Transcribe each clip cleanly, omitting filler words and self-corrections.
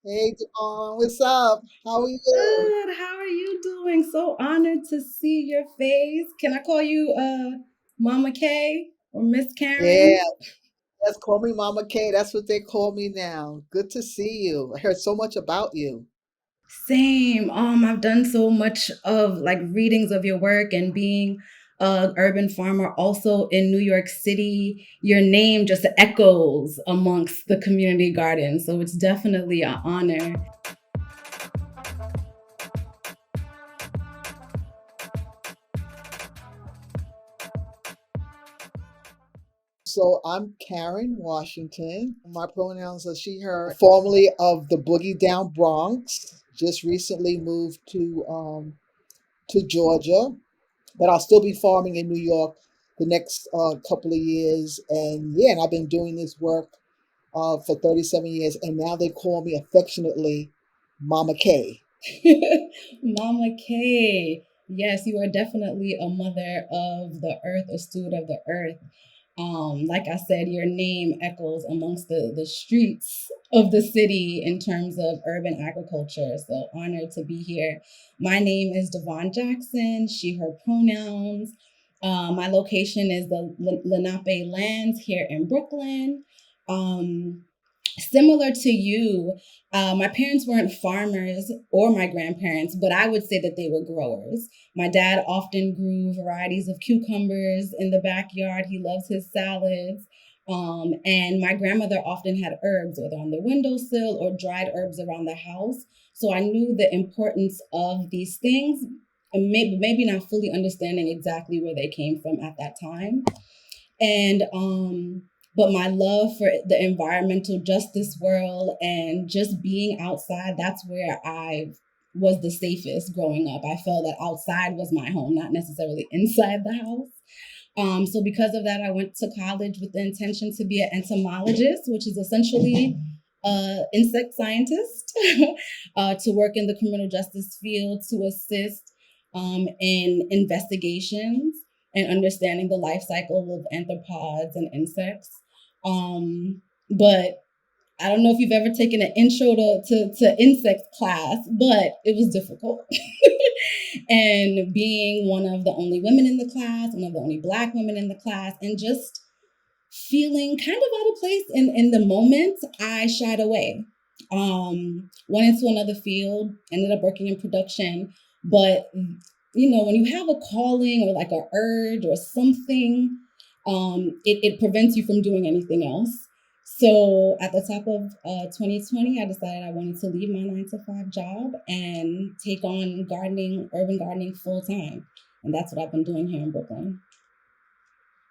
Hey, DeVonne, what's up? How are you? Good. How are you doing? So honored to see your face. Can I call you Mama K or Miss Yeah, Karen? let's call me Mama K. That's what they call me now. Good to see you. I heard so much about you. Same. I've done so much of like readings of your work and being a urban farmer also in New York City. Your name just echoes amongst the community garden. So it's definitely an honor. So I'm Karen Washington. My pronouns are she, her. Formerly of the Boogie Down Bronx. Just recently moved to Georgia, but I'll still be farming in New York the next couple of years. And yeah, and I've been doing this work for 37 years, and now they call me affectionately Mama K. Mama K. Yes, you are definitely a mother of the earth, a steward of the earth. Like I said, your name echoes amongst the streets of the city in terms of urban agriculture. So honored to be here. My name is DeVonne Jackson, she, her pronouns. My location is the Lenape Lands here in Brooklyn. Um, Similar to you, my parents weren't farmers or my grandparents, but I would say that they were growers. My dad often grew varieties of cucumbers in the backyard. He loves his salads. And my grandmother often had herbs, whether on the windowsill or dried herbs around the house. So I knew the importance of these things, and maybe not fully understanding exactly where they came from at that time. And but my love for the environmental justice world and just being outside, that's where I was the safest growing up. I felt that outside was my home, not necessarily inside the house. So because of that, I went to college with the intention to be an entomologist, which is essentially insect scientist, to work in the criminal justice field to assist in investigations and understanding the life cycle of arthropods and insects. But I don't know if you've ever taken an intro to insect class, but it was difficult. And being one of the only women in the class, one of the only Black women in the class, and just feeling kind of out of place in the moment, I shied away. Went into another field, ended up working in production. But, when you have a calling or like a urge or something, it prevents you from doing anything else. So at the top of 2020, I decided I wanted to leave my 9 to 5 job and take on gardening, urban gardening full time. And that's what I've been doing here in Brooklyn.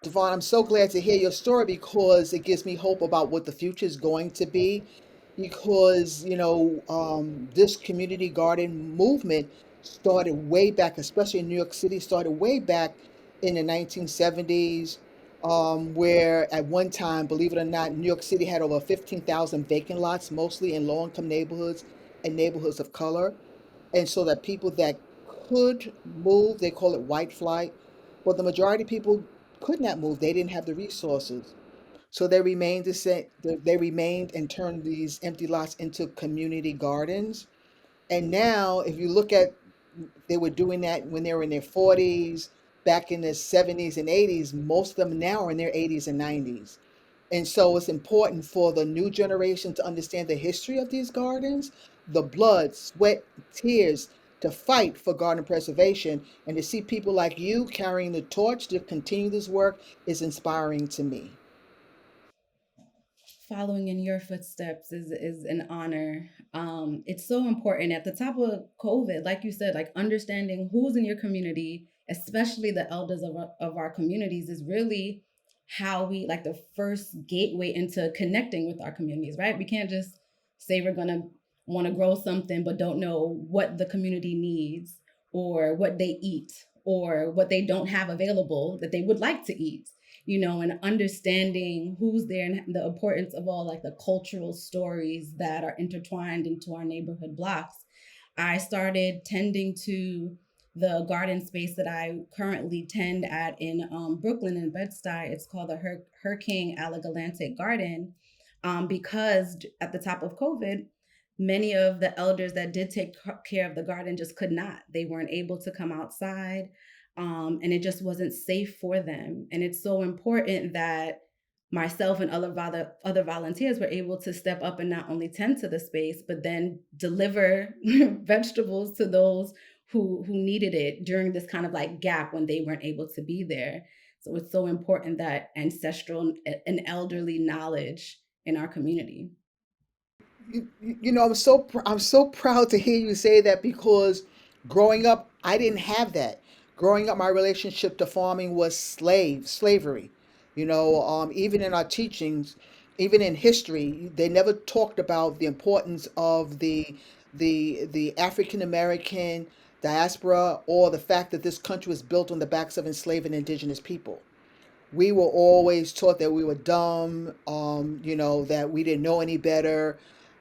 Devon, I'm so glad to hear your story because it gives me hope about what the future is going to be. Because, this community garden movement started way back, especially in New York City, started way back in the 1970s, where at one time, believe it or not, New York City had over 15,000 vacant lots, mostly in low-income neighborhoods and neighborhoods of color. And so that people that could move, they call it white flight, but the majority of people could not move. They didn't have the resources. So they remained the same. They remained and turned these empty lots into community gardens. And now, if you look at, they were doing that when they were in their 40s, back in the 70s and 80s. Most of them now are in their 80s and 90s. And so it's important for the new generation to understand the history of these gardens, the blood, sweat, tears to fight for garden preservation. And to see people like you carrying the torch to continue this work is inspiring to me. Following in your footsteps is an honor. It's so important at the top of COVID, like you said, like understanding who's in your community, especially the elders of our communities, is really how we like the first gateway into connecting with our communities, right? We can't just say we're gonna want to grow something but don't know what the community needs or what they eat or what they don't have available that they would like to eat, and understanding who's there and the importance of all like the cultural stories that are intertwined into our neighborhood blocks. I started tending to the garden space that I currently tend at in Brooklyn in Bed-Stuy. It's called the Hurricane Allegalantic Garden, because at the top of COVID, many of the elders that did take care of the garden just could not. They weren't able to come outside, and it just wasn't safe for them. And it's so important that myself and other volunteers were able to step up and not only tend to the space, but then deliver vegetables to those who needed it during this kind of like gap when they weren't able to be there. So it's so important that ancestral and elderly knowledge in our community. I'm so proud to hear you say that because growing up, I didn't have that. Growing up, my relationship to farming was slavery. Even in our teachings, even in history, they never talked about the importance of the African American diaspora or the fact that this country was built on the backs of enslaved and indigenous people. We were always taught that we were dumb, that we didn't know any better.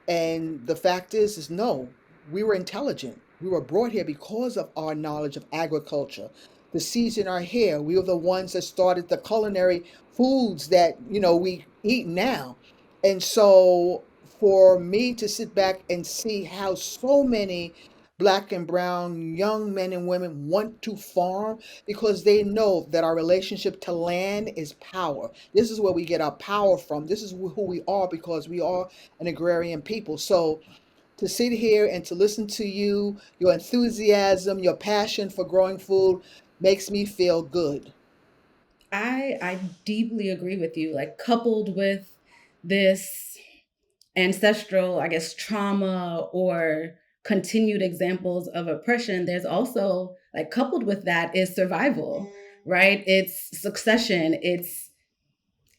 And the fact is no, we were intelligent. We were brought here because of our knowledge of agriculture. The seeds in our hair, we were the ones that started the culinary foods that, we eat now. And so for me to sit back and see how so many black and brown young men and women want to farm because they know that our relationship to land is power. This is where we get our power from. This is who we are because we are an agrarian people. So to sit here and to listen to you, your enthusiasm, your passion for growing food makes me feel good. I deeply agree with you. Like coupled with this ancestral, I guess, trauma or continued examples of oppression, there's also like coupled with that is survival, right? It's succession. It's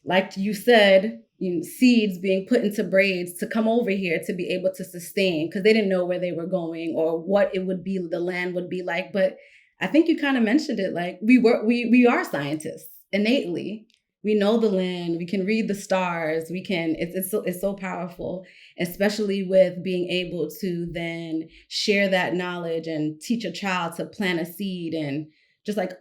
like you said, seeds being put into braids to come over here to be able to sustain because they didn't know where they were going or what it would be, the land would be like. But I think you kind of mentioned it, like we are scientists innately. We know the land, we can read the stars, we can, it's so powerful, especially with being able to then share that knowledge and teach a child to plant a seed and just like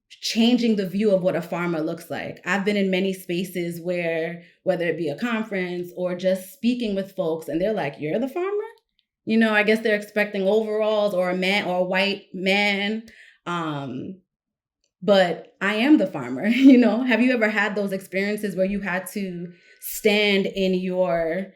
changing the view of what a farmer looks like. I've been in many spaces where, whether it be a conference or just speaking with folks, and they're like, "You're the farmer?" I guess they're expecting overalls or a man or a white man. Um, but I am the farmer. Have you ever had those experiences where you had to stand in your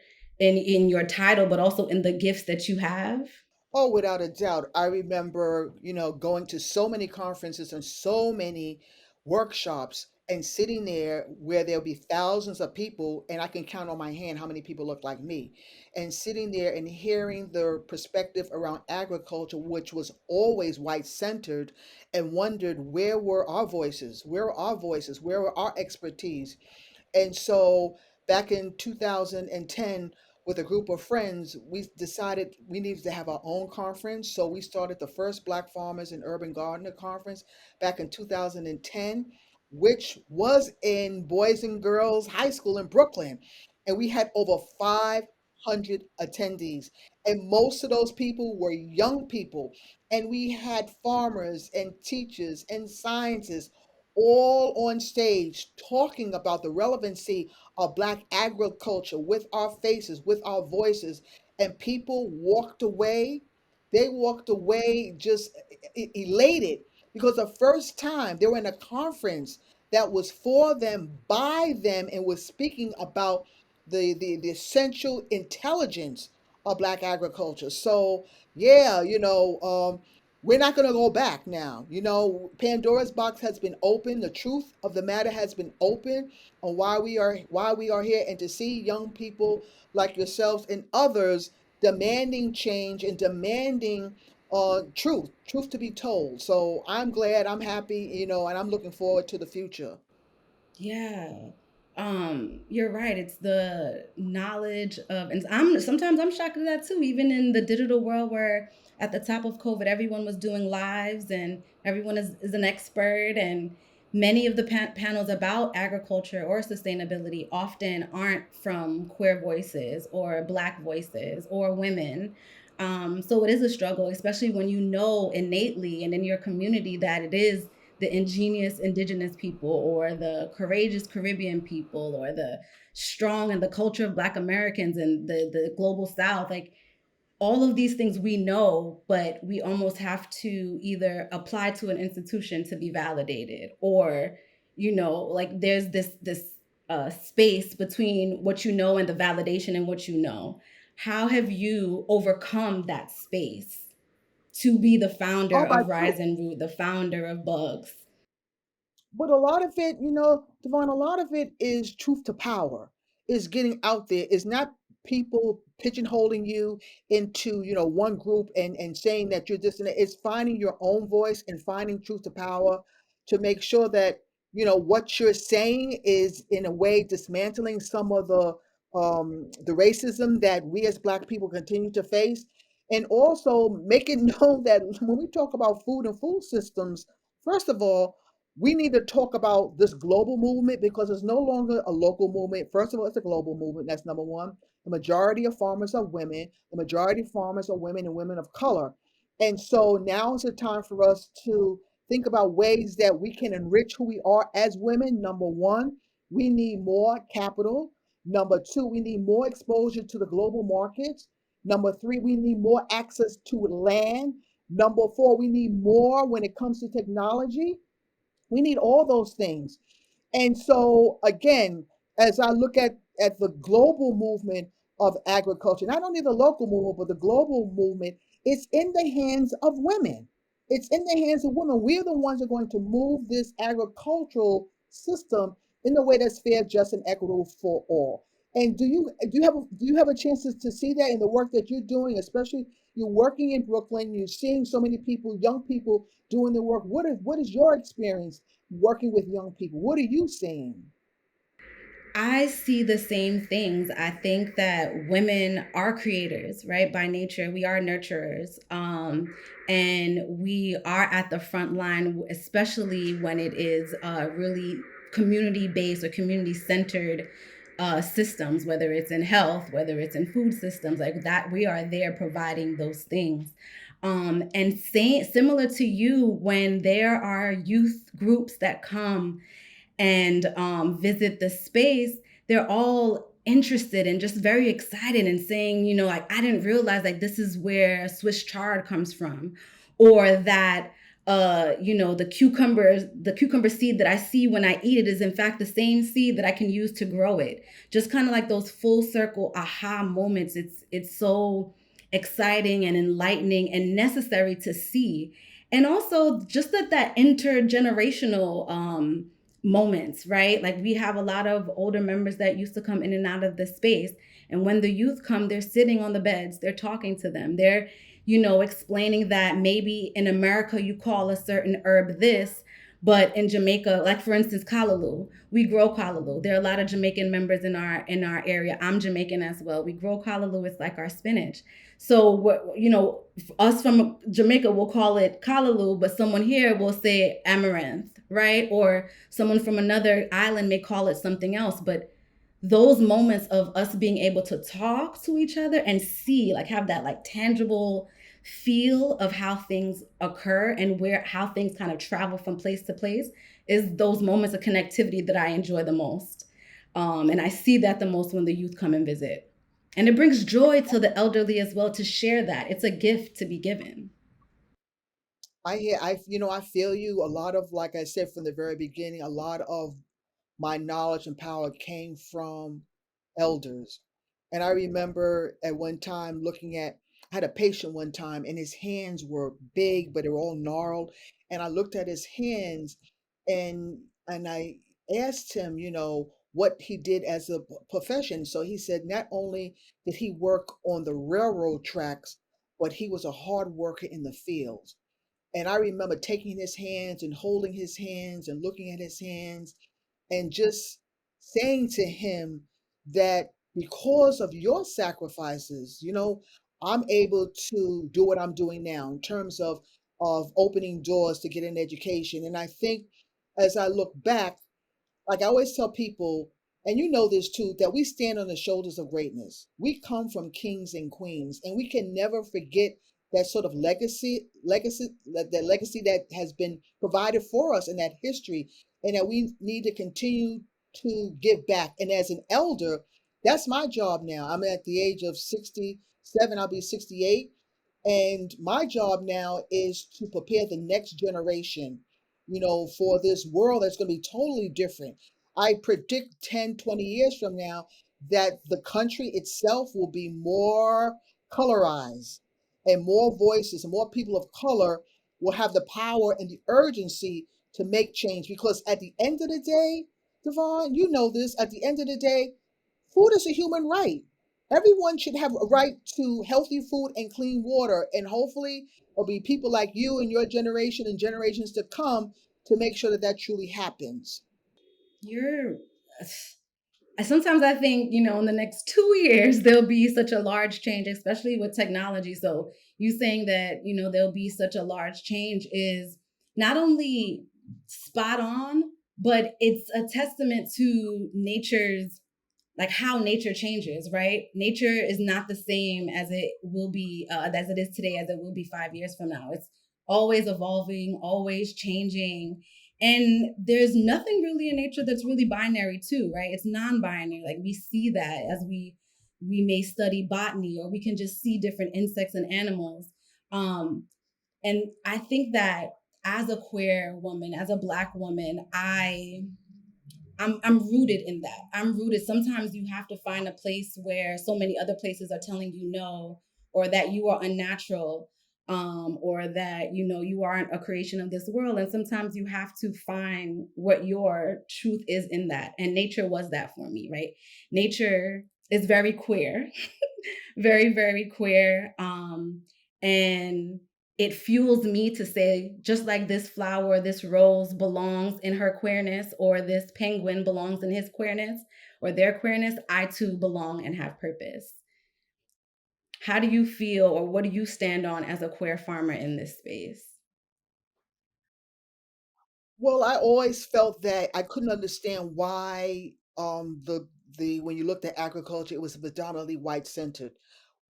title, but also in the gifts that you have? Oh, without a doubt. I remember, going to so many conferences and so many workshops and sitting there where there'll be thousands of people, and I can count on my hand how many people look like me, and sitting there and hearing the perspective around agriculture, which was always white centered, and wondered where were our voices? Where are our voices? Where were our expertise? And so back in 2010, with a group of friends, we decided we needed to have our own conference. So we started the first Black Farmers and Urban Gardener Conference back in 2010, which was in Boys and Girls High School in Brooklyn. And we had over 500 attendees. And most of those people were young people. And we had farmers and teachers and scientists all on stage talking about the relevancy of Black agriculture with our faces, with our voices. And people walked away. They walked away just elated because the first time they were in a conference that was for them, by them, and was speaking about the essential intelligence of Black agriculture. So, yeah, we're not going to go back now. Pandora's box has been opened. The truth of the matter has been open on why we are here, and to see young people like yourselves and others demanding change and demanding truth to be told. So I'm glad, I'm happy, and I'm looking forward to the future. Yeah. You're right. It's the knowledge of, and sometimes I'm shocked at that too, even in the digital world where at the top of COVID, everyone was doing lives and everyone is an expert. And many of the panels about agriculture or sustainability often aren't from queer voices or Black voices or women. So it is a struggle, especially when you know innately and in your community that it is the ingenious indigenous people or the courageous Caribbean people or the strong and the culture of Black Americans and the global South. Like all of these things we know, but we almost have to either apply to an institution to be validated, or, like there's this space between what you know and the validation and what you know. How have you overcome that space to be the founder Oh, by of Rise and Root, the founder of Bugs? But a lot of it, DeVonne, a lot of it is truth to power, is getting out there, is not people pigeonholing you into, one group and saying that you're this and that. It's finding your own voice and finding truth to power to make sure that, what you're saying is in a way dismantling some of the racism that we as Black people continue to face. And also make it known that when we talk about food and food systems, first of all, we need to talk about this global movement because it's no longer a local movement. First of all, it's a global movement. That's number one. The majority of farmers are women. The majority of farmers are women and women of color. And so now is the time for us to think about ways that we can enrich who we are as women. Number one, we need more capital. Number two, we need more exposure to the global markets. Number three, we need more access to land. Number four, we need more when it comes to technology. We need all those things. And so again, as I look at the global movement of agriculture, not only the local movement, but the global movement, it's in the hands of women. It's in the hands of women. We're the ones that are going to move this agricultural system in a way that's fair, just, and equitable for all. And do you have a chance to see that in the work that you're doing, especially you're working in Brooklyn, you're seeing so many people, young people doing the work. What is your experience working with young people? What are you seeing? I see the same things. I think that women are creators, right? By nature, we are nurturers. And we are at the front line, especially when it is really community based or community centered systems, whether it's in health, whether it's in food systems, like that, we are there providing those things. And similar to you, when there are youth groups that come and visit the space, they're all interested and just very excited and saying, like, I didn't realize like this is where Swiss chard comes from, or that the cucumber seed that I see when I eat it is in fact the same seed that I can use to grow it. Just kind of like those full circle aha moments. It's so exciting and enlightening and necessary to see. And also just that intergenerational moments, right? Like we have a lot of older members that used to come in and out of the space. And when the youth come, they're sitting on the beds, they're talking to them, they're, explaining that maybe in America you call a certain herb this, but in Jamaica, like for instance, kalaloo, we grow kalaloo. There are a lot of Jamaican members in our area. I'm Jamaican as well. We grow kalaloo. It's like our spinach. So what, us from Jamaica will call it kalaloo, but someone here will say amaranth, right? Or someone from another island may call it something else. But those moments of us being able to talk to each other and see, like have that like tangible feel of how things occur and where how things kind of travel from place to place, is those moments of connectivity that I enjoy the most. And I see that the most when the youth come and visit. And it brings joy to the elderly as well to share that. It's a gift to be given. I feel you. A lot of, like I said from the very beginning, a lot of my knowledge and power came from elders. And I remember at one time I had a patient one time and his hands were big, but they were all gnarled. And I looked at his hands and I asked him, what he did as a profession. So he said not only did he work on the railroad tracks, but he was a hard worker in the fields. And I remember taking his hands and holding his hands and looking at his hands and just saying to him that because of your sacrifices, I'm able to do what I'm doing now in terms of opening doors to get an education. And I think as I look back, like I always tell people, and you know this too, that we stand on the shoulders of greatness. We come from kings and queens, and we can never forget that sort of that legacy that has been provided for us in that history, and that we need to continue to give back. And as an elder, that's my job now. I'm at the age of 60. 67, I'll be 68. And my job now is to prepare the next generation, for this world that's going to be totally different. I predict 10, 20 years from now that the country itself will be more colorized, and more voices and more people of color will have the power and the urgency to make change. Because at the end of the day, DeVonne, you know this, at the end of the day, food is a human right. Everyone should have a right to healthy food and clean water. And hopefully, there'll be people like you and your generation and generations to come to make sure that that truly happens. You're sometimes I think, in the next 2 years, there'll be such a large change, especially with technology. So, you saying that, there'll be such a large change is not only spot on, but it's a testament to nature's, like how nature changes, right? Nature is not the same as it will be, as it is today, as it will be 5 years from now. It's always evolving, always changing. And there's nothing really in nature that's really binary too, right? It's non-binary. Like we see that as we may study botany, or we can just see different insects and animals. And I think that as a queer woman, as a Black woman, I'm rooted in that. I'm rooted. Sometimes you have to find a place where so many other places are telling you no, or that you are unnatural, or that you aren't a creation of this world. And sometimes you have to find what your truth is in that. And nature was that for me, right? Nature is very queer, very, very queer. And it fuels me to say, just like this flower, this rose belongs in her queerness, or this penguin belongs in his queerness or their queerness, I too belong and have purpose. How do you feel, or what do you stand on as a queer farmer in this space? Well, I always felt that I couldn't understand why the when you looked at agriculture, it was predominantly white centered,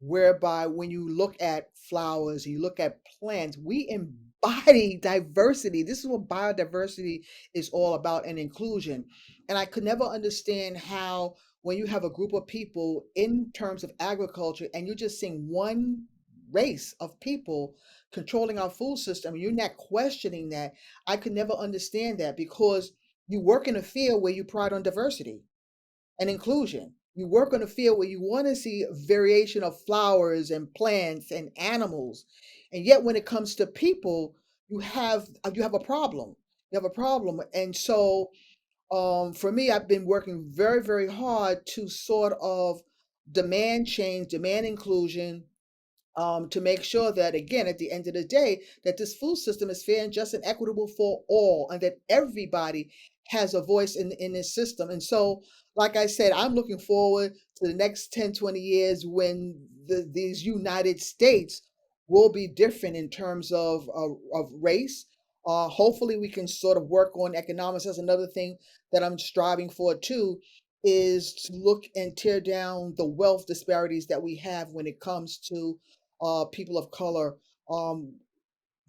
whereby when you look at flowers, you look at plants, we embody diversity. This is what biodiversity is all about, and inclusion. And I could never understand how, when you have a group of people in terms of agriculture and you're just seeing one race of people controlling our food system, you're not questioning that. I could never understand that, because you work in a field where you pride on diversity and inclusion. You work on a field where you want to see variation of flowers and plants and animals. And yet when it comes to people, you have a problem. You have a problem. And so for me, I've been working very, very hard to sort of demand change, demand inclusion, to make sure that, again, at the end of the day, that this food system is fair and just and equitable for all, and that everybody has a voice in this system. And so, like I said, I'm looking forward to the next 10, 20 years when these United States will be different in terms of race. Hopefully, we can sort of work on economics. That's another thing that I'm striving for too, is to look and tear down the wealth disparities that we have when it comes to people of color. Um,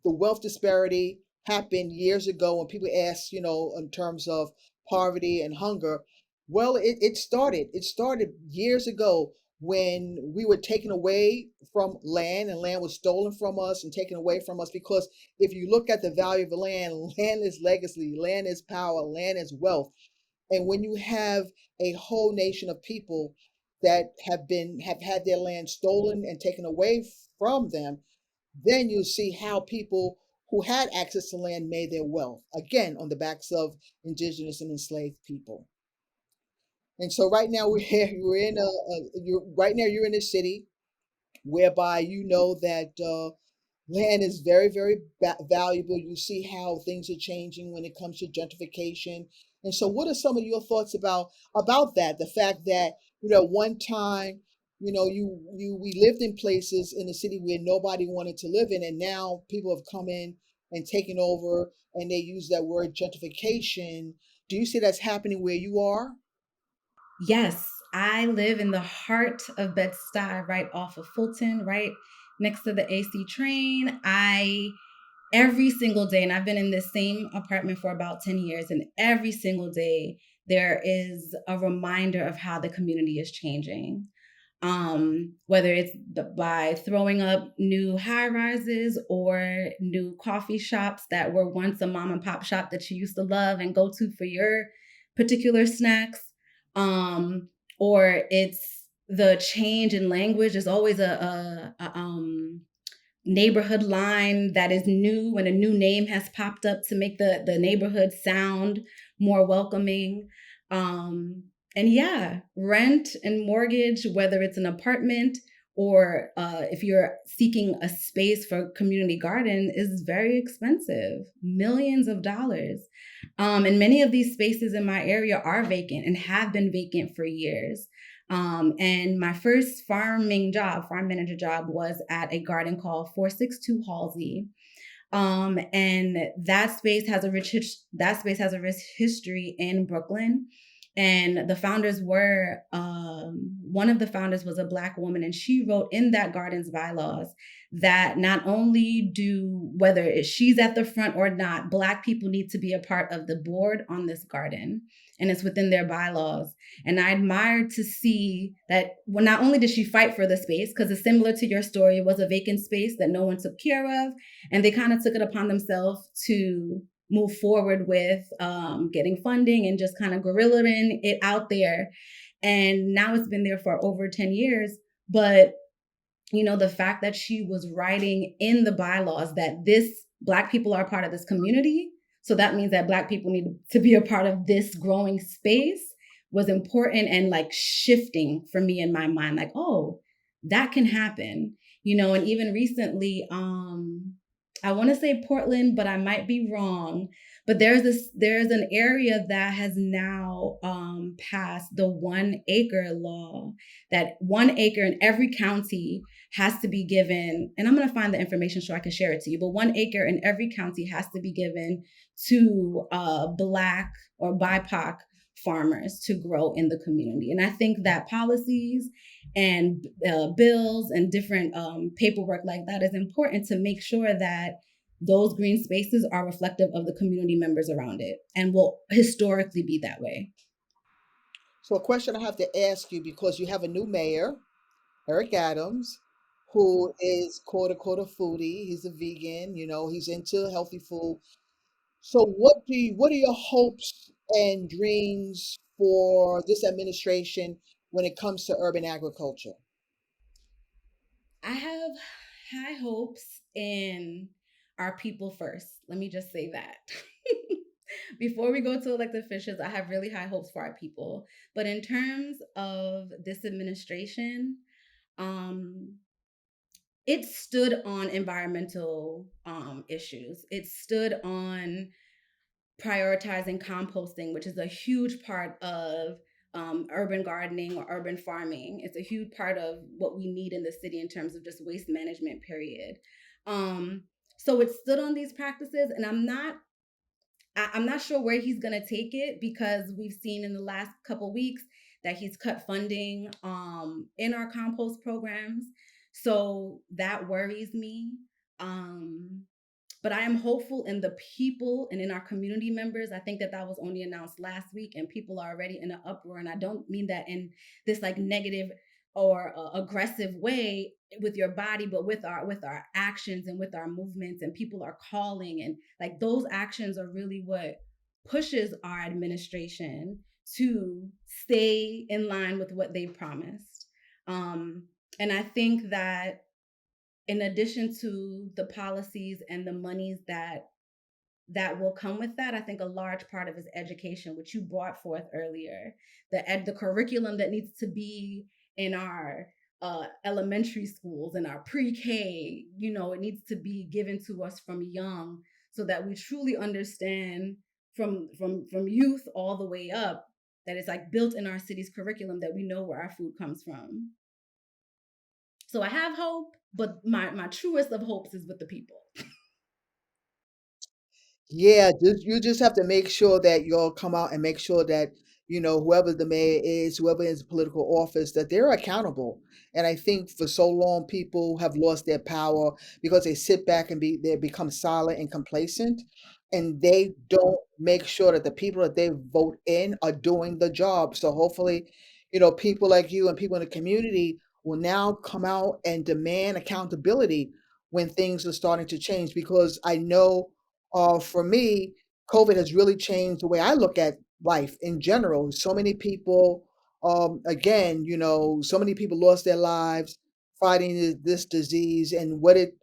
the wealth disparity happened years ago when people asked, in terms of poverty and hunger. Well, it started. It started years ago when we were taken away from land, and land was stolen from us and taken away from us. Because if you look at the value of the land, land is legacy, land is power, land is wealth. And when you have a whole nation of people that have had their land stolen and taken away from them, then you see how people who had access to land made their wealth, again, on the backs of indigenous and enslaved people. And so right now we're in right now you're in a city whereby you know that land is very, very valuable. You see how things are changing when it comes to gentrification. And so, what are some of your thoughts about that? The fact that, one time, we lived in places in the city where nobody wanted to live in, and now people have come in and taken over, and they use that word gentrification. Do you see that's happening where you are? Yes, I live in the heart of Bed-Stuy, right off of Fulton, right next to the AC train. I every single day, and I've been in this same apartment for about 10 years, and every single day there is a reminder of how the community is changing. Whether it's by throwing up new high rises or new coffee shops that were once a mom and pop shop that you used to love and go to for your particular snacks, um, or it's the change in language. There's always a neighborhood line that is new when a new name has popped up to make the neighborhood sound more welcoming. And yeah, rent and mortgage, whether it's an apartment or if you're seeking a space for community garden, is very expensive, millions of dollars. And many of these spaces in my area are vacant and have been vacant for years. And my first farm manager job, was at a garden called 462 Halsey. And that space has a rich history in Brooklyn. And the founders were one of the founders was a Black woman, and she wrote in that garden's bylaws that not only do, whether she's at the front or not, Black people need to be a part of the board on this garden, and it's within their bylaws. And I admired to see that, well, not only did she fight for the space, because it's similar to your story, it was a vacant space that no one took care of, and they kind of took it upon themselves to move forward with getting funding and just kind of guerrillaing it out there. And now it's been there for over 10 years. But the fact that she was writing in the bylaws that this Black people are part of this community, so that means that Black people need to be a part of this growing space, was important and like shifting for me in my mind, like, oh, that can happen. And even recently, I want to say Portland, but I might be wrong. But there's an area that has now passed the 1 acre law, that 1 acre in every county has to be given. And I'm going to find the information so I can share it to you. But 1 acre in every county has to be given to Black or BIPOC farmers to grow in the community. And I think that policies and bills and different paperwork like that is important to make sure that those green spaces are reflective of the community members around it and will historically be that way. So, a question I have to ask you, because you have a new mayor, Eric Adams, who is quote unquote a foodie. He's a vegan, he's into healthy food. So, what are your hopes and dreams for this administration when it comes to urban agriculture? I have high hopes in our people first. Let me just say that. Before we go to elected officials, I have really high hopes for our people. But in terms of this administration, um, it stood on environmental issues. It stood on prioritizing composting, which is a huge part of urban gardening or urban farming. It's a huge part of what we need in the city in terms of just waste management, period. Um, so it stood on these practices, and I'm not sure where he's going to take it, because we've seen in the last couple weeks that he's cut funding in our compost programs. So that worries me. Um, but I am hopeful in the people and in our community members. I think that was only announced last week, and people are already in an uproar. And I don't mean that in this like negative or aggressive way with your body, but with our actions and with our movements. And people are calling, and like those actions are really what pushes our administration to stay in line with what they promised. And I think that in addition to the policies and the monies that will come with that, I think a large part of is education, which you brought forth earlier. The curriculum that needs to be in our elementary schools and our pre-K, it needs to be given to us from young, so that we truly understand from youth all the way up, that it's like built in our city's curriculum, that we know where our food comes from. So I have hope, but my truest of hopes is with the people. Yeah, you just have to make sure that you'll come out and make sure that, whoever the mayor is, whoever is in political office, that they're accountable. And I think for so long, people have lost their power because they sit back and they become silent and complacent, and they don't make sure that the people that they vote in are doing the job. So hopefully, people like you and people in the community will now come out and demand accountability when things are starting to change. Because I know, for me, COVID has really changed the way I look at life in general. So many people, again, so many people lost their lives fighting this disease, and what it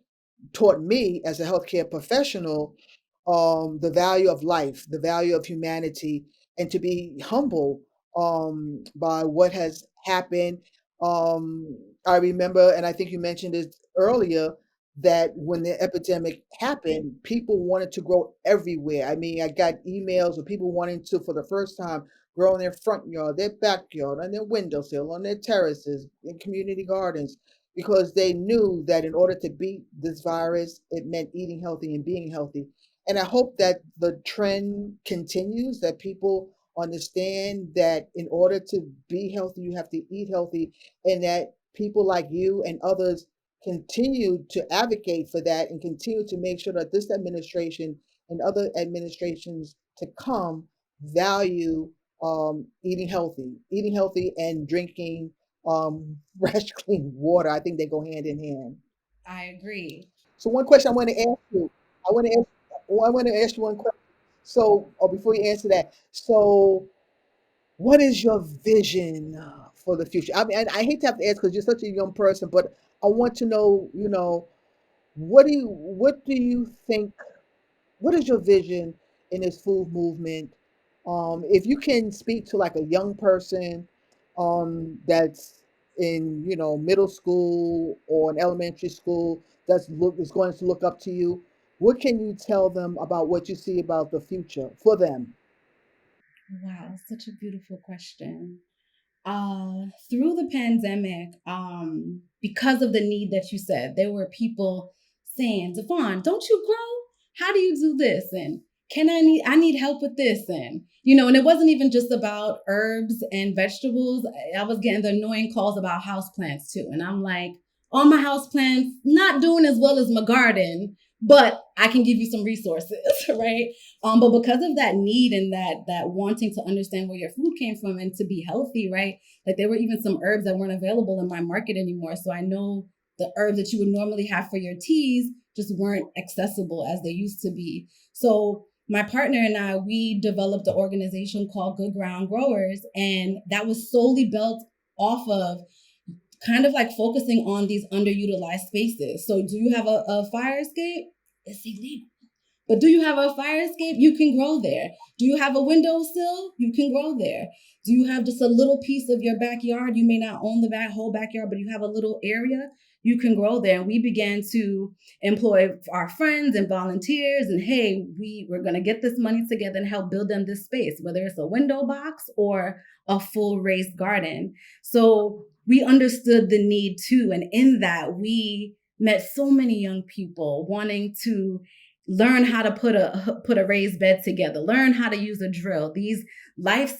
taught me as a healthcare professional, the value of life, the value of humanity, and to be humble by what has happened. I remember, and I think you mentioned it earlier, that when the epidemic happened, people wanted to grow everywhere. I mean, I got emails of people wanting to, for the first time, grow in their front yard, their backyard, on their windowsill, on their terraces, in community gardens, because they knew that in order to beat this virus, it meant eating healthy and being healthy. And I hope that the trend continues, that people understand that in order to be healthy, you have to eat healthy, and that people like you and others continue to advocate for that and continue to make sure that this administration and other administrations to come value eating healthy and drinking fresh, clean water. I think they go hand in hand. I agree. So one question I want to ask you, I want to ask, I want to ask you one question. So, or before you answer that, so what is your vision for the future? I mean, I hate to have to ask because you're such a young person, but I want to know, what do you think, what is your vision in this food movement? If you can speak to like a young person that's in, middle school or an elementary school is going to look up to you, what can you tell them about what you see about the future for them? Wow, such a beautiful question. Through the pandemic, because of the need that you said, there were people saying, DeVonne, don't you grow? How do you do this? And I need help with this. And, and it wasn't even just about herbs and vegetables. I was getting the annoying calls about houseplants too. And I'm like, all my houseplants not doing as well as my garden, but I can give you some resources, right? But because of that need and that wanting to understand where your food came from and to be healthy, right? Like there were even some herbs that weren't available in my market anymore. So I know the herbs that you would normally have for your teas just weren't accessible as they used to be. So my partner and I, we developed an organization called Good Ground Growers, and that was solely built off of kind of like focusing on these underutilized spaces. So do you have a fire escape? It's illegal. But do you have a fire escape? You can grow there. Do you have a windowsill? You can grow there. Do you have just a little piece of your backyard? You may not own the whole backyard, but you have a little area. You can grow there. And we began to employ our friends and volunteers. And hey, we're going to get this money together and help build them this space, whether it's a window box or a full raised garden. So we understood the need too. And in that, we met so many young people wanting to learn how to put a raised bed together, learn how to use a drill. These life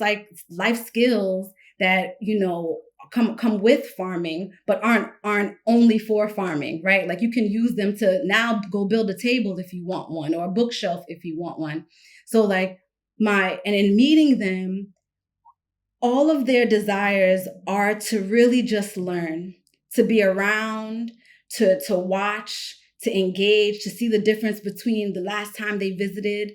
skills that come with farming, but aren't only for farming, right? Like you can use them to now go build a table if you want one, or a bookshelf if you want one. So like and in meeting them, all of their desires are to really just learn, to be around, to watch, to engage, to see the difference between the last time they visited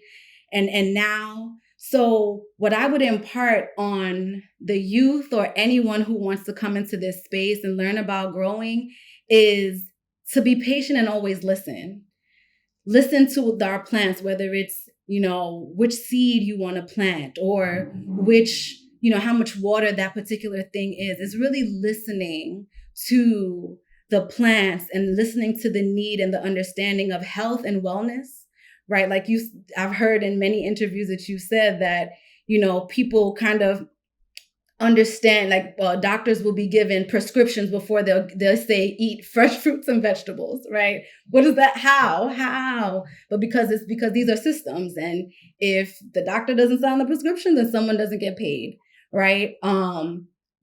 and now. So what I would impart on the youth or anyone who wants to come into this space and learn about growing is to be patient and always listen to our plants, whether it's, which seed you want to plant or which, how much water that particular thing is. It's really listening to the plants and listening to the need and the understanding of health and wellness, right? Like I've heard in many interviews that you said that, people kind of understand, like doctors will be given prescriptions before they'll say eat fresh fruits and vegetables, right? What is that? How? But because these are systems, and if the doctor doesn't sign the prescription, then someone doesn't get paid, right?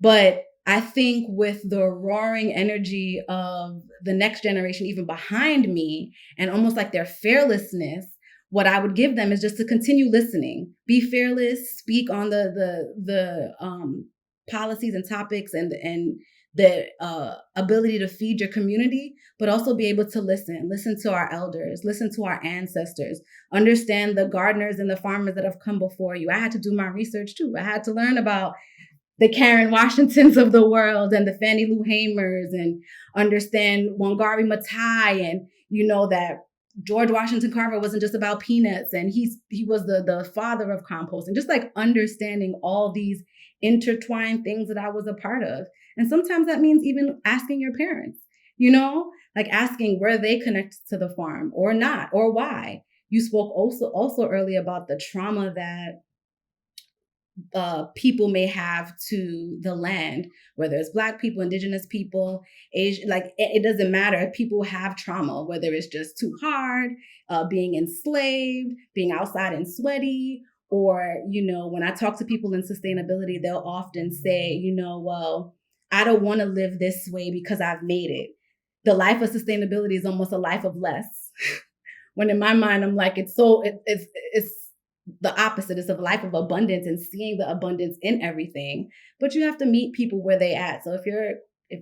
But I think with the roaring energy of the next generation, even behind me, and almost like their fearlessness, what I would give them is just to continue listening, be fearless, speak on the policies and topics and the ability to feed your community, but also be able to listen to our elders, listen to our ancestors, understand the gardeners and the farmers that have come before you. I had to do my research too. I had to learn about the Karen Washingtons of the world and the Fannie Lou Hamers, and understand Wangari Maathai, and that George Washington Carver wasn't just about peanuts, and he was the father of composting. Just like understanding all these intertwined things that I was a part of. And sometimes that means even asking your parents, like asking where they connect to the farm or not, or why. You spoke also earlier about the trauma that people may have to the land, whether it's Black people, Indigenous people, Asian, like it doesn't matter. People have trauma, whether it's just too hard, being enslaved, being outside and sweaty, or, when I talk to people in sustainability, they'll often say, well, I don't want to live this way because I've made it. The life of sustainability is almost a life of less. When in my mind, I'm like, it's the opposite. It's a life of abundance and seeing the abundance in everything. But you have to meet people where they at. So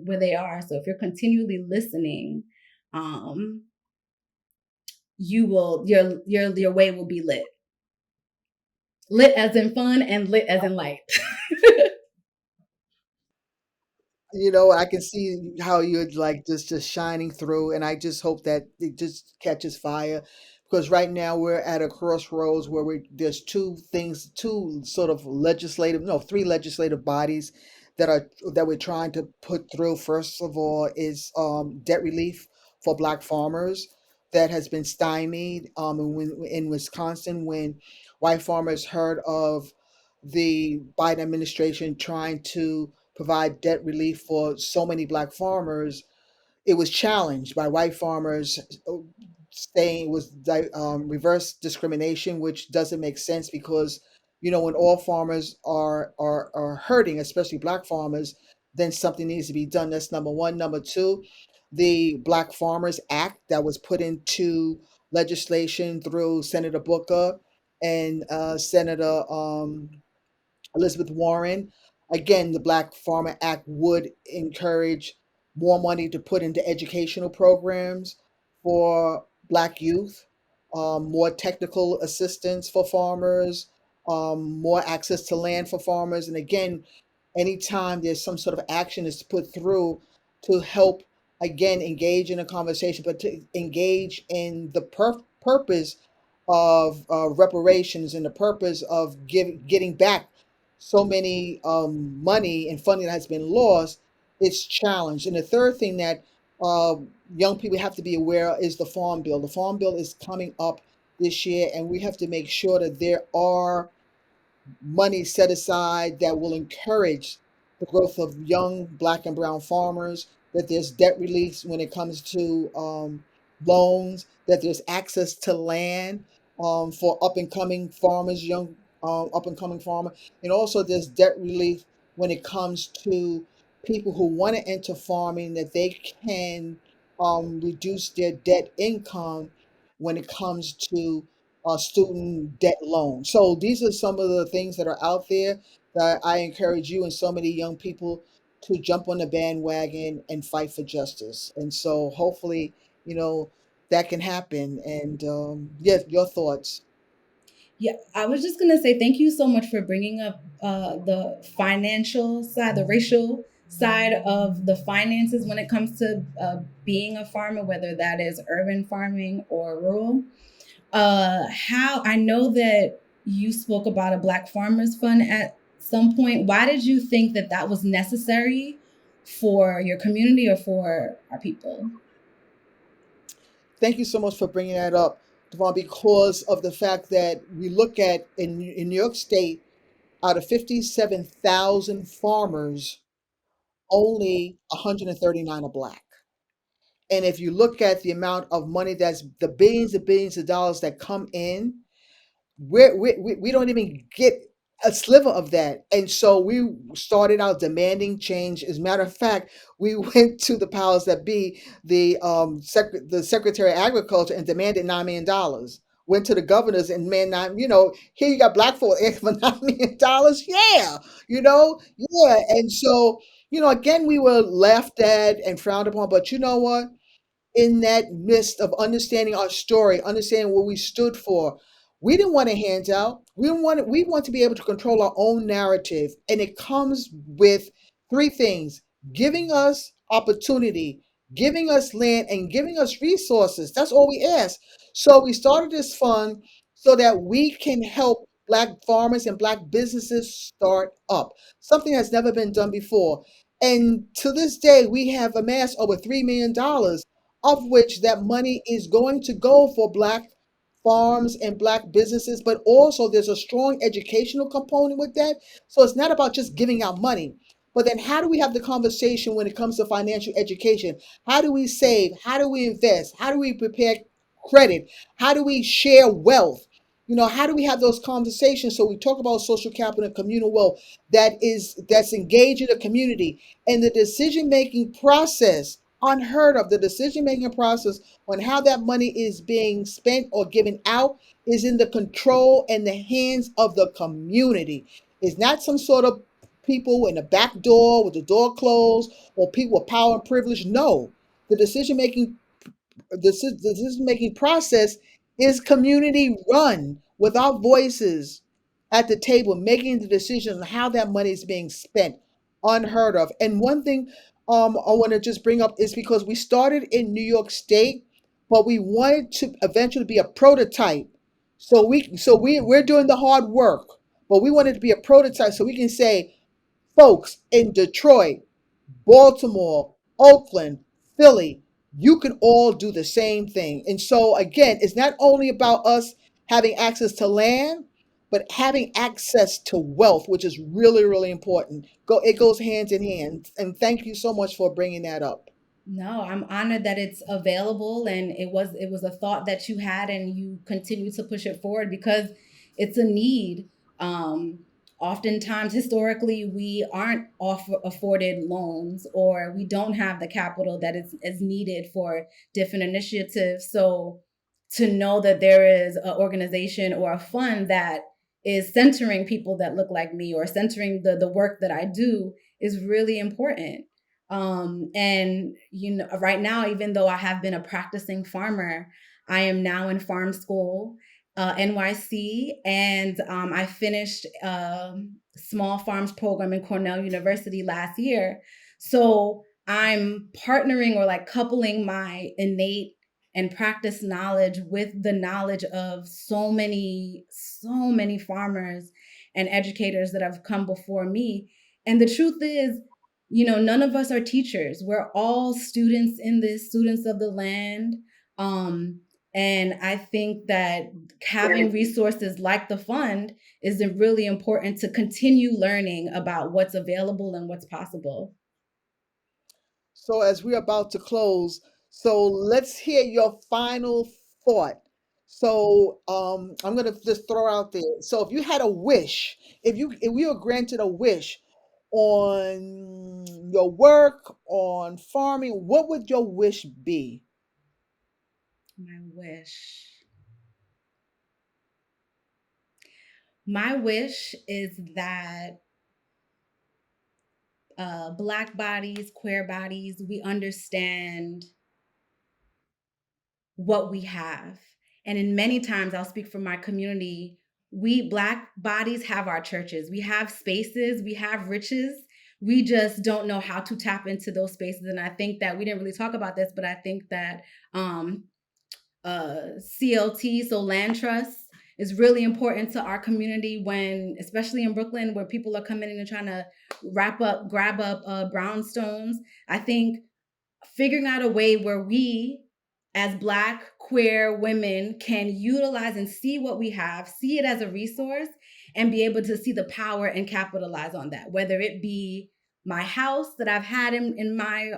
where they are. So if you're continually listening, you will your way will be lit. Lit as in fun and lit as in light. I can see how you're like just shining through, and I just hope that it just catches fire, because right now we're at a crossroads where there's two sort of legislative, no, three legislative bodies that we're trying to put through. First of all is debt relief for Black farmers that has been stymied in Wisconsin when white farmers heard of the Biden administration trying to provide debt relief for so many Black farmers. It was challenged by white farmers, saying it was reverse discrimination, which doesn't make sense because when all farmers are hurting, especially Black farmers, then something needs to be done. That's number one. Number two, the Black Farmers Act that was put into legislation through Senator Booker and Senator Elizabeth Warren. Again, the Black Farmer Act would encourage more money to put into educational programs for Black youth, more technical assistance for farmers, more access to land for farmers. And again, anytime there's some sort of action is put through to help, again, engage in a conversation, but to engage in the purpose of reparations and the purpose of getting back so many money and funding that has been lost, it's challenged. And the third thing that uh, young people have to be aware of is the Farm Bill. The Farm Bill is coming up this year, and we have to make sure that there are money set aside that will encourage the growth of young Black and brown farmers, that there's debt relief when it comes to loans, that there's access to land for up and coming farmers, young up and coming farmer, and also there's debt relief when it comes to people who want to enter farming, that they can reduce their debt income when it comes to student debt loan. So these are some of the things that are out there that I encourage you and so many young people to jump on the bandwagon and fight for justice. And so hopefully, you know, that can happen. And yeah, your thoughts. Yeah, I was just gonna say thank you so much for bringing up the financial side, the racial side of the finances when it comes to being a farmer, whether that is urban farming or rural. How I know that you spoke about a Black Farmers Fund at some point. Why did you think that that was necessary for your community or for our people? Thank you so much for bringing that up, Devon, because of the fact that we look at in New York State, out of 57,000 farmers, only 139 are Black. And if you look at the amount of money, that's the billions and billions of dollars that come in, we don't even get a sliver of that. And so we started out demanding change. As a matter of fact, we went to the powers that be, the Secretary of Agriculture, and demanded $9 million. Went to the governors and man, here you got Black folk asking for $9 million. Yeah, yeah. And so Again, we were laughed at and frowned upon, but you know what? In that midst of understanding our story, understanding what we stood for. We didn't want a handout. We want to be able to control our own narrative. And it comes with three things: giving us opportunity, giving us land, and giving us resources. That's all we ask. So we started this fund so that we can help Black farmers and Black businesses start up. Something that's never been done before. And to this day, we have amassed over $3 million, of which that money is going to go for Black farms and Black businesses, but also there's a strong educational component with that. So it's not about just giving out money. But then how do we have the conversation when it comes to financial education? How do we save? How do we invest? How do we prepare credit? How do we share wealth? How do we have those conversations? So we talk about social capital and communal wealth that's engaging the community and the decision making process, unheard of. The decision making process on how that money is being spent or given out is in the control and the hands of the community. It's not some sort of people in the back door with the door closed or people with power and privilege. No, the decision making process is community run with our voices at the table making the decisions on how that money is being spent, unheard of. And one thing I want to just bring up is because we started in New York State, but we wanted to eventually be a prototype. We're doing the hard work, but we wanted to be a prototype so we can say, folks in Detroit, Baltimore, Oakland, Philly, you can all do the same thing. And so, again, it's not only about us having access to land, but having access to wealth, which is really, really important. It goes hand in hand. And thank you so much for bringing that up. No, I'm honored that it's available, and it was a thought that you had and you continue to push it forward because it's a need. Um, Oftentimes, historically, we aren't afforded loans, or we don't have the capital that is needed for different initiatives. So, to know that there is an organization or a fund that is centering people that look like me or centering the work that I do is really important. And right now, even though I have been a practicing farmer, I am now in farm school, NYC, and I finished small farms program in Cornell University last year. So I'm partnering or like coupling my innate and practice knowledge with the knowledge of so many farmers and educators that have come before me. And the truth is, none of us are teachers. We're all students in this, students of the land. Um, and I think that having resources like the fund is really important to continue learning about what's available and what's possible. So, as we're about to close, so let's hear your final thought. So, I'm gonna just throw out there. So, if you had a wish, if you were granted a wish on your work, on farming, what would your wish be? My wish. My wish is that Black bodies, queer bodies, we understand what we have. And in many times, I'll speak for my community, we Black bodies have our churches, we have spaces, we have riches. We just don't know how to tap into those spaces. And I think that we didn't really talk about this, but I think that um, CLT, so land trust, is really important to our community when, especially in Brooklyn, where people are coming in and trying to grab up brownstones. I think figuring out a way where we as Black queer women can utilize and see what we have, see it as a resource, and be able to see the power and capitalize on that, whether it be my house that I've had in my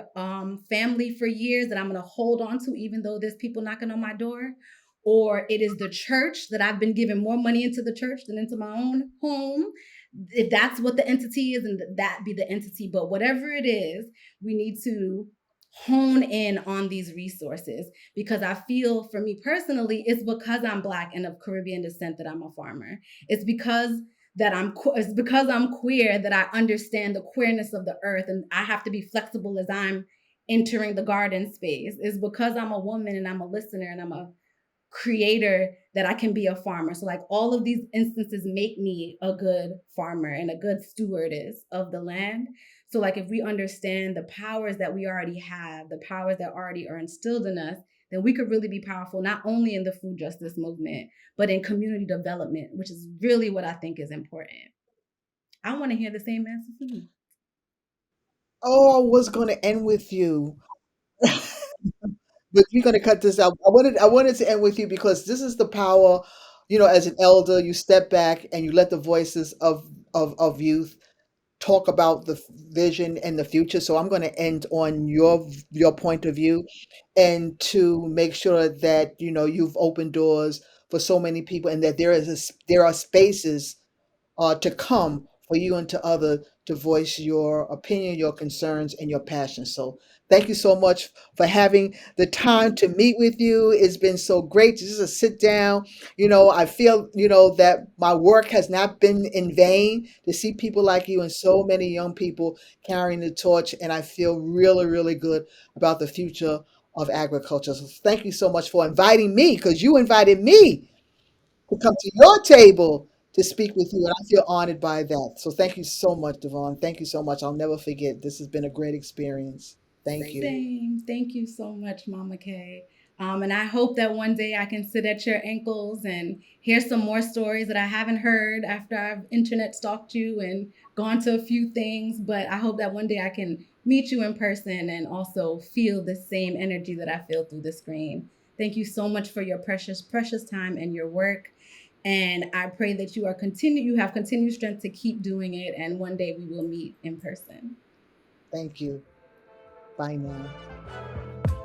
family for years that I'm going to hold on to even though there's people knocking on my door, or it is the church that I've been giving more money into the church than into my own home. If that's what the entity is, and that be the entity, but whatever it is, we need to hone in on these resources, because I feel, for me personally, it's because I'm Black and of Caribbean descent that I'm a farmer. It's because that it's because I'm queer that I understand the queerness of the earth, and I have to be flexible as I'm entering the garden space. It's because I'm a woman and I'm a listener and I'm a creator that I can be a farmer. So like all of these instances make me a good farmer and a good stewardess of the land. So like if we understand the powers that we already have, the powers that already are instilled in us, then we could really be powerful not only in the food justice movement, but in community development, which is really what I think is important. I want to hear the same answer from you. Oh, I was going to end with you, but we're going to cut this out. I wanted to end with you because this is the power, as an elder, you step back and you let the voices of youth talk about the vision and the future. So I'm going to end on your point of view, and to make sure that you've opened doors for so many people, and that there are spaces to come for you and to others to voice your opinion, your concerns, and your passions. So thank you so much for having the time to meet with you. It's been so great to just sit down. I feel, that my work has not been in vain, to see people like you and so many young people carrying the torch. And I feel really, really good about the future of agriculture. So thank you so much for inviting me, because you invited me to come to your table to speak with you, and I feel honored by that. So thank you so much, DeVonne. Thank you so much. I'll never forget. This has been a great experience. Thank you. Same. Thank you so much, Mama Kay. And I hope that one day I can sit at your ankles and hear some more stories that I haven't heard after I've internet stalked you and gone to a few things. But I hope that one day I can meet you in person and also feel the same energy that I feel through the screen. Thank you so much for your precious, precious time and your work. And I pray that you have continued strength to keep doing it, and one day we will meet in person. Thank you. Bye now.